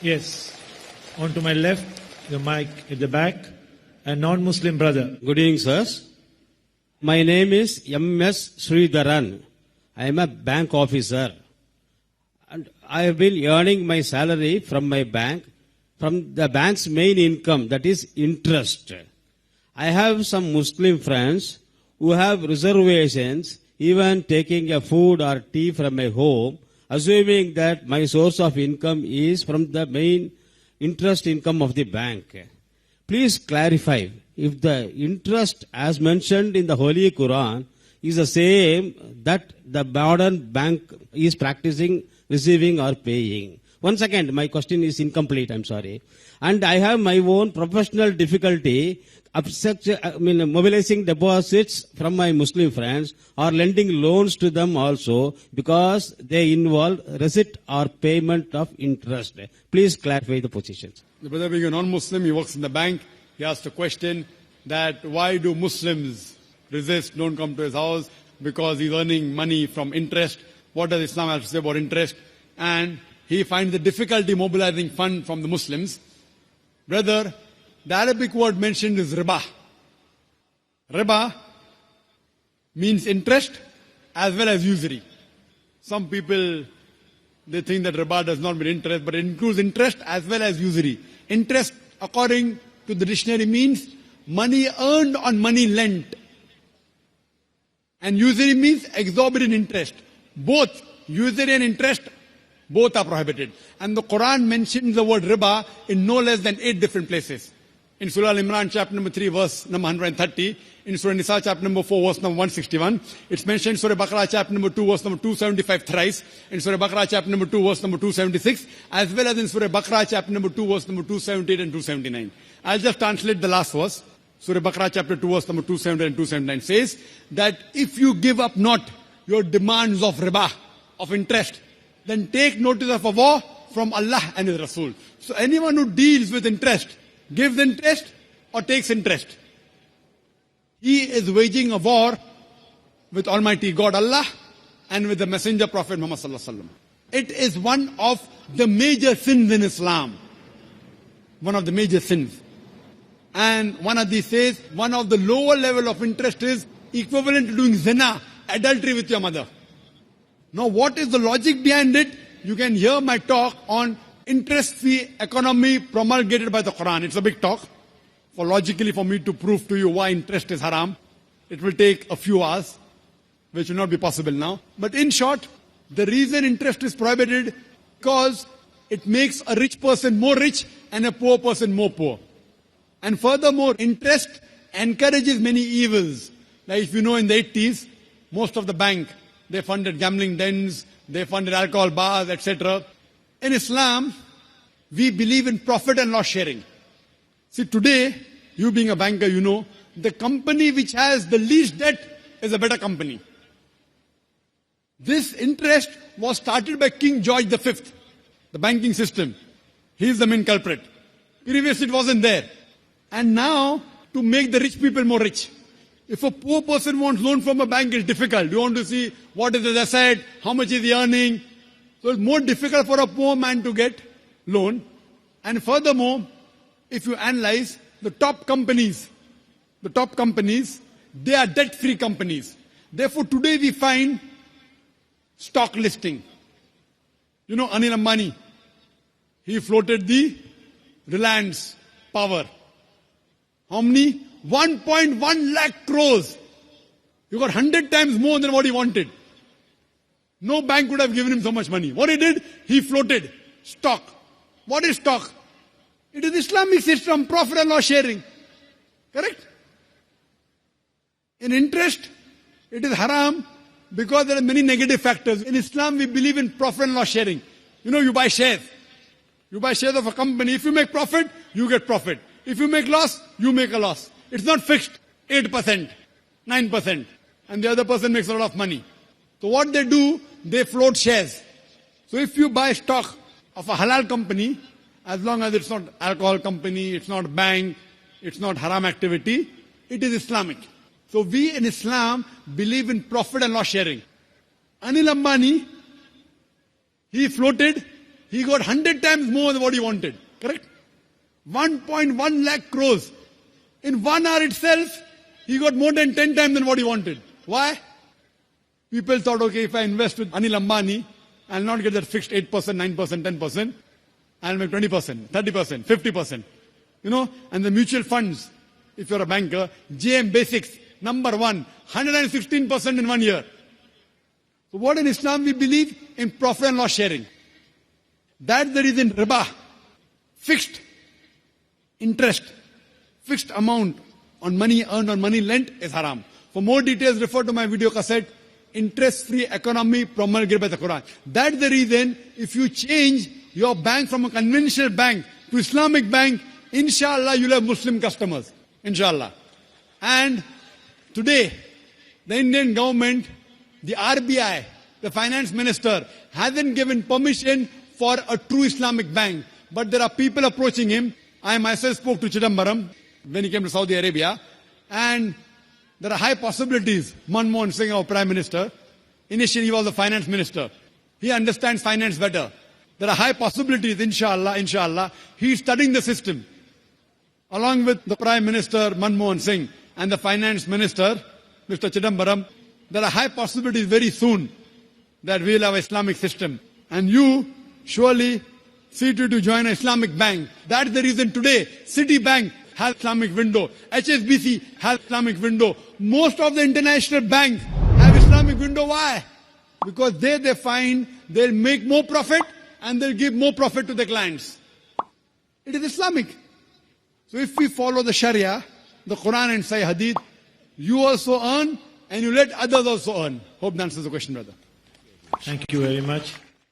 Yes. On to my left, the mic at the back, a non-Muslim brother. Good evening, sirs. My name is M.S. Sridharan. I am a bank officer. And I have been earning my salary from my bank, from the bank's main income, that is interest. I have some Muslim friends who have reservations, even taking a food or tea from my home, assuming that my source of income is from the main interest income of the bank. Please clarify if the interest as mentioned in the Holy Quran is the same that the modern bank is practicing receiving or paying. One second, my question is incomplete, I'm sorry. And I have my own professional difficulty mobilizing deposits from my Muslim friends or lending loans to them also because they involve receipt or payment of interest. Please clarify the positions. The brother being a non-Muslim, he works in the bank. He asked a question that why do Muslims resist, don't come to his house because he's earning money from interest. What does Islam have to say about interest? And he finds the difficulty mobilizing fund from the Muslims. Brother, the Arabic word mentioned is riba. Riba means interest as well as usury. Some people, they think that riba does not mean interest, but it includes interest as well as usury. Interest, according to the dictionary, means money earned on money lent. And usury means exorbitant interest. Both usury and interest, both are prohibited. And the Quran mentions the word riba in no less than 8 different places. In Surah Al-Imran, chapter number 3, verse number 130. In Surah Nisa, chapter number 4, verse number 161. It's mentioned in Surah Baqarah, chapter number 2, verse number 275 thrice. In Surah Baqarah, chapter number 2, verse number 276. As well as in Surah Baqarah, chapter number 2, verse number 278 and 279. I'll just translate the last verse. Surah Baqarah, chapter 2, verse number 278 and 279 says that if you give up not your demands of riba, of interest, then take notice of a war from Allah and His Rasul. So anyone who deals with interest, gives interest or takes interest, he is waging a war with Almighty God Allah and with the Messenger Prophet Muhammad sallallahu alaihi wasallam. It is one of the major sins in Islam. One of the major sins. And one of these says, one of the lower level of interest is equivalent to doing zina, adultery with your mother. Now what is the logic behind it? You can hear my talk on interest-free economy promulgated by the Quran. It's a big talk. Logically for me to prove to you why interest is haram, it will take a few hours, which will not be possible now. But in short, the reason interest is prohibited because it makes a rich person more rich and a poor person more poor. And furthermore, interest encourages many evils. Like if you know in the 80s, most of the bank, they funded gambling dens, they funded alcohol bars, etc. In Islam, we believe in profit and loss sharing. See, today, you being a banker, you know, the company which has the least debt is a better company. This interest was started by King George V, the banking system. He is the main culprit. Previously, it wasn't there. And now, to make the rich people more rich. If a poor person wants loan from a bank, it's difficult. You want to see what is his asset, how much is he earning. So it's more difficult for a poor man to get loan. And furthermore, if you analyze the top companies, they are debt-free companies. Therefore, today we find stock listing. You know Anil Ambani, he floated the Reliance Power. How many? 1.1 lakh crores. You got 100 times more than what he wanted. No bank would have given him so much money. What he did? He floated stock. What is stock? It is Islamic system, profit and loss sharing. Correct? In interest, it is haram because there are many negative factors. In Islam, we believe in profit and loss sharing. You know, you buy shares. You buy shares of a company. If you make profit, you get profit. If you make loss, you make a loss. It's not fixed. 8%, 9%. And the other person makes a lot of money. So what they do, they float shares. So if you buy stock of a halal company, as long as it's not alcohol company, it's not bank, it's not haram activity, it is Islamic. So we in Islam believe in profit and loss sharing. Anil Ambani, he he got 100 times more than what he wanted. Correct? 1.1 lakh crores. In 1 hour itself, he got more than 10 times than what he wanted. Why? People thought, okay, if I invest with Anil Ambani, I'll not get that fixed 8%, 9%, 10%. I'll make 20%, 30%, 50%. You know, and the mutual funds, if you're a banker, JM Basics, number one, 116% in 1 year. So what in Islam we believe? In profit and loss sharing. That's the reason riba, fixed interest, fixed amount on money earned or money lent is haram. For more details, refer to my video cassette, Interest-Free Economy Promulgated by the Quran. That's the reason if you change your bank from a conventional bank to Islamic bank, inshallah you'll have Muslim customers. Inshallah. And today, the Indian government, the RBI, the finance minister, hasn't given permission for a true Islamic bank. But there are people approaching him. I myself spoke to Chidambaram when he came to Saudi Arabia. And there are high possibilities. Manmohan Singh, our Prime Minister, initially he was the finance minister. He understands finance better. There are high possibilities, inshallah. He is studying the system. Along with the Prime Minister, Manmohan Singh, and the Finance Minister, Mr. Chidambaram, there are high possibilities very soon that we will have an Islamic system. And you surely see to join an Islamic bank. That's the reason today Citibank has Islamic window. HSBC has Islamic window. Most of the international banks have Islamic window. Why? Because they find they'll make more profit and they'll give more profit to their clients. It is Islamic. So if we follow the Sharia, the Quran and Sahih Hadith, you also earn and you let others also earn. Hope that answers the question, brother. Thank you very much.